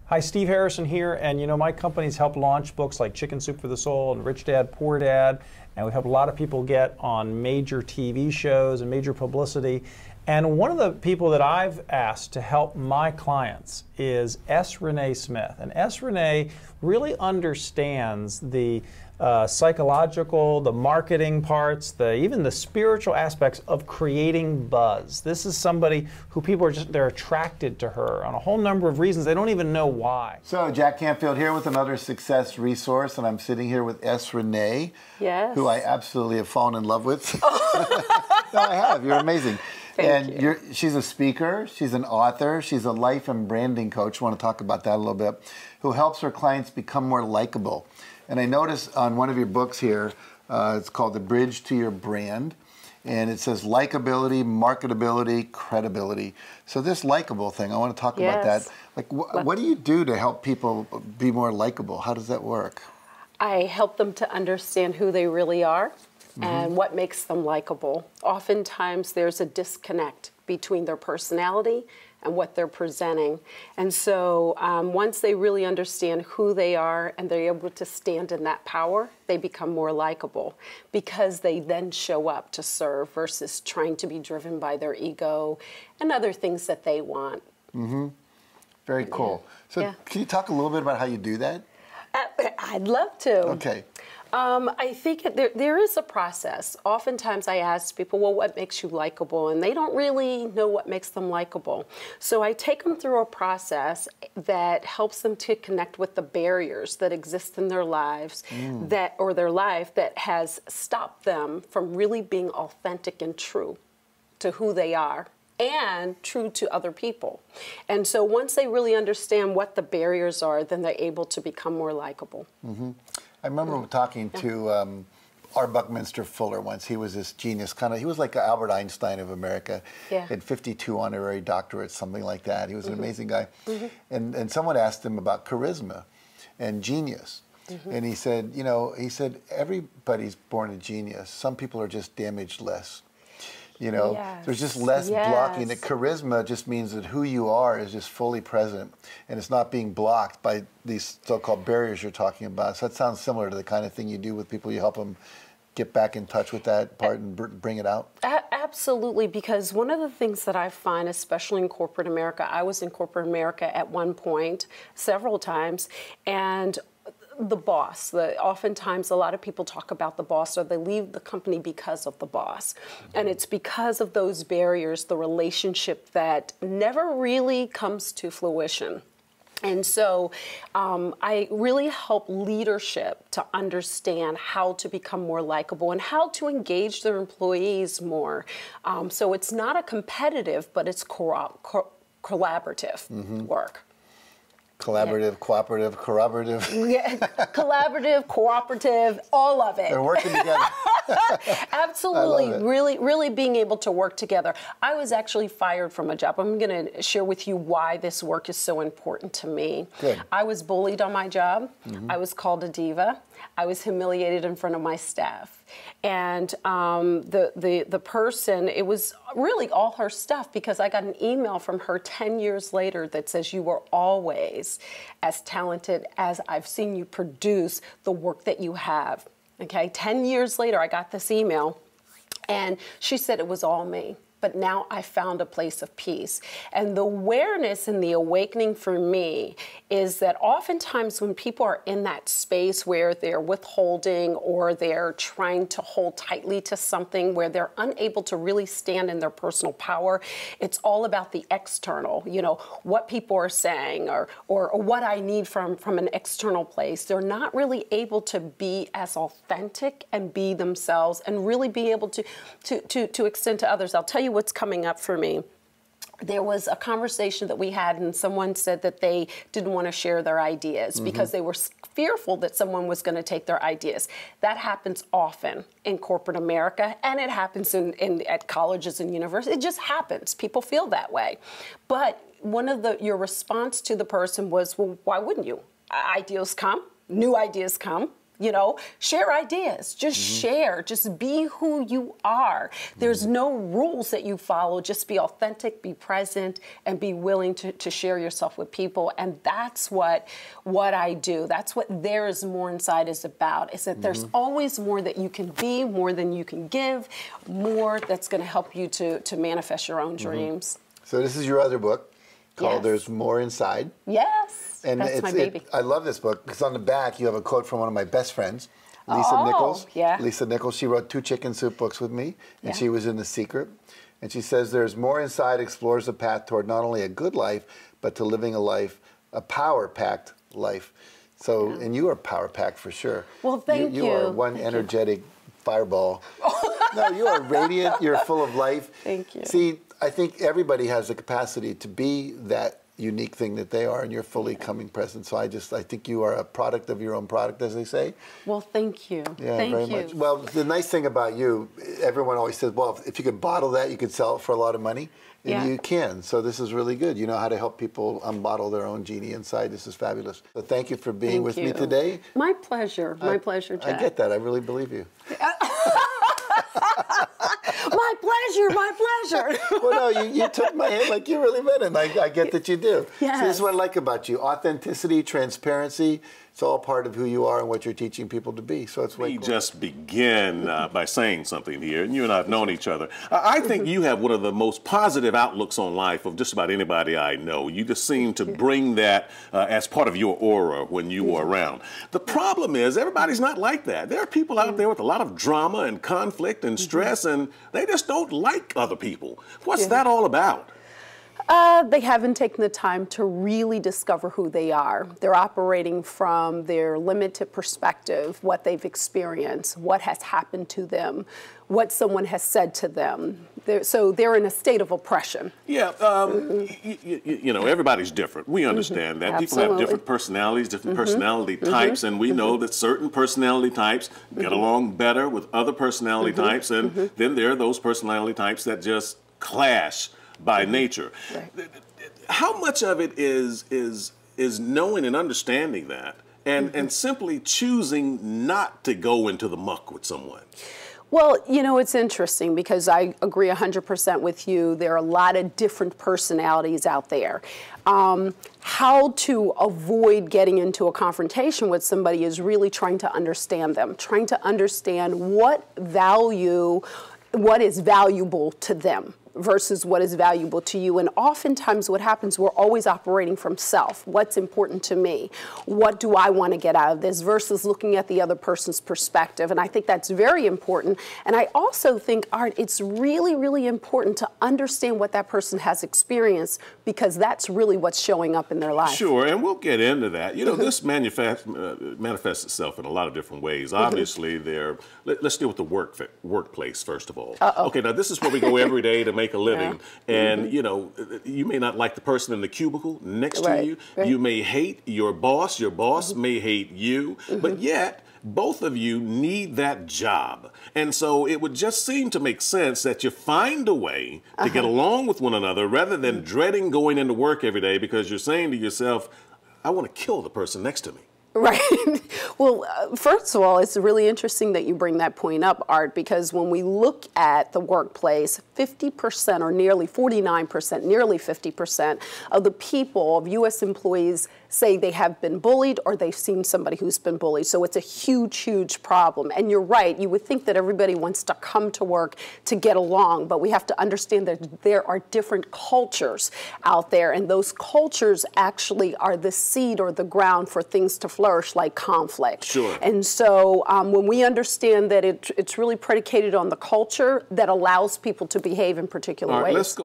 Hi, Steve Harrison here, and you know, my company's helped launch books like Chicken Soup for the Soul and Rich Dad, Poor Dad, and we've helped a lot of people get on major TV shows and major publicity. And one of the people that I've asked to help my clients is Renee Smith. And Renee really understands the psychological, the marketing parts, even the spiritual aspects of creating buzz. This is somebody who people are they're attracted to her on a whole number of reasons. They don't even know why. So Jack Canfield here with another success resource, and I'm sitting here with Renee, yes, who I absolutely have fallen in love with. No, I have. You're amazing. Thank you. She's a speaker, she's an author, she's a life and branding coach. I want to talk about that a little bit, who helps her clients become more likable. And I noticed on one of your books here, it's called The Bridge to Your Brand, and it says likability, marketability, credibility. So this likable thing, I want to talk about that. Like, what do you do to help people be more likable? How does that work? I help them to understand who they really are and what makes them likable. Oftentimes there's a disconnect between their personality and what they're presenting. And so once they really understand who they are and they're able to stand in that power, they become more likable because they then show up to serve versus trying to be driven by their ego and other things that they want. Very cool. So can you talk a little bit about how you do that? I'd love to. Okay. I think there is a process. Oftentimes I ask people, well, what makes you likable? And they don't really know what makes them likable. So I take them through a process that helps them to connect with the barriers that exist in their lives or their life that has stopped them from really being authentic and true to who they are and true to other people. And so once they really understand what the barriers are, then they're able to become more likable. I remember talking to R. Buckminster Fuller once. He was this genius, he was like Albert Einstein of America. Yeah. Had 52 honorary doctorates, something like that. He was an amazing guy. And someone asked him about charisma and genius. And he said, you know, everybody's born a genius. Some people are just damaged less. You know, there's just less blocking. The charisma just means that who you are is just fully present, and it's not being blocked by these so-called barriers you're talking about. So that sounds similar to the kind of thing you do with people. You help them get back in touch with that part and bring it out. Absolutely, because one of the things that I find, especially in corporate America, I was in corporate America at one point, several times, and the boss. Oftentimes a lot of people talk about the boss or they leave the company because of the boss. And it's because of those barriers, the relationship that never really comes to fruition. And so I really help leadership to understand how to become more likable and how to engage their employees more. So it's not a competitive, but it's collaborative work. Collaborative, cooperative, corroborative. Yeah, collaborative, cooperative, all of it. They're working together. Absolutely, really being able to work together. I was actually fired from a job. I'm going to share with you why this work is so important to me. Good. I was bullied on my job. I was called a diva. I was humiliated in front of my staff. And the person, it was really all her stuff because I got an email from her 10 years later that says, you were always as talented as I've seen you produce the work that you have. Okay, 10 years later, I got this email and she said it was all me. But now I found a place of peace. And the awareness and the awakening for me is that oftentimes when people are in that space where they're withholding or they're trying to hold tightly to something where they're unable to really stand in their personal power, it's all about the external, you know, what people are saying or what I need from an external place. They're not really able to be as authentic and be themselves and really be able to extend to others. I'll tell you what's coming up for me. There was a conversation that we had and someone said that they didn't want to share their ideas because they were fearful that someone was going to take their ideas. That happens often in corporate America and it happens at colleges and universities. It just happens. People feel that way. But one of your response to the person was, well, why wouldn't you? Ideas come, new ideas come. You know, share ideas, just share, just be who you are. There's no rules that you follow, just be authentic, be present, and be willing to share yourself with people. And that's what I do. That's what There Is More Inside is about, is that there's always more that you can be, more than you can give, more that's going to help you to manifest your own dreams. So this is your other book called Yes. There's More Inside. Yes. And That's my baby. I love this book because on the back you have a quote from one of my best friends, Lisa Nichols. Yeah. Lisa Nichols, she wrote 2 Chicken Soup books with me, and Yeah. she was in The Secret. And she says, "There's more inside explores the path toward not only a good life, but to living a life, a power-packed life." So, and you are power-packed for sure. Well, thank you. You are one energetic fireball. No, you are radiant. You're full of life. Thank you. See, I think everybody has the capacity to be that unique thing that they are, and you're fully coming present. So I think you are a product of your own product, as they say. Well, thank you. Yeah, thank very you. much. Well, the nice thing about you, everyone always says, well, if you could bottle that, you could sell it for a lot of money. And Yeah. you can. So this is really good. You know how to help people unbottle their own genie inside. This is fabulous. So thank you for being Thank with you. me today. My pleasure. My pleasure, Jack. I get that. I really believe you. My pleasure. My pleasure. Well, no, you took my hand like you really meant it. And I get that you do. Yes. So this is what I like about you. Authenticity, transparency. It's all part of who you are and what you're teaching people to be. So it's way Let me cool. just begin by saying something here, and you and I have known each other. I think you have one of the most positive outlooks on life of just about anybody I know. You just seem to bring that as part of your aura when you are around. The problem is everybody's not like that. There are people out there with a lot of drama and conflict and stress, and they just don't like other people. What's that all about? They haven't taken the time to really discover who they are. They're operating from their limited perspective, what they've experienced, what has happened to them, what someone has said to them. So they're in a state of oppression. Yeah, you know, everybody's different. We understand that. People have Absolutely. different personalities, different personality types, and we know that certain personality types get along better with other personality types, and then there are those personality types that just clash by nature. Right. How much of it is knowing and understanding that, and simply choosing not to go into the muck with someone? Well, you know, it's interesting because I agree 100% with you. There are a lot of different personalities out there. How to avoid getting into a confrontation with somebody is really trying to understand them, trying to understand what is valuable to them versus what is valuable to you. And oftentimes what happens, we're always operating from self. What's important to me? What do I want to get out of this versus looking at the other person's perspective? And I think that's very important. And I also think, Art, it's really, really important to understand what that person has experienced because that's really what's showing up in their life. Sure, and we'll get into that. You know, this manifests itself in a lot of different ways. Obviously, let's deal with the workplace first of all. Okay, now this is where we go every day to make a living, and you know, you may not like the person in the cubicle next to you. You may hate your boss may hate you, but yet both of you need that job. And so it would just seem to make sense that you find a way to get along with one another rather than dreading going into work every day because you're saying to yourself, I want to kill the person next to me. Right. Well, first of all, it's really interesting that you bring that point up, Art, because when we look at the workplace, 50% or nearly 49%, nearly 50% of the people, of U.S. employees, say they have been bullied or they've seen somebody who's been bullied. So it's a huge, huge problem. And you're right. You would think that everybody wants to come to work to get along, but we have to understand that there are different cultures out there, and those cultures actually are the seed or the ground for things to flourish, like conflict. Sure. And so when we understand that it's really predicated on the culture that allows people to behave in particular ways. Let's go.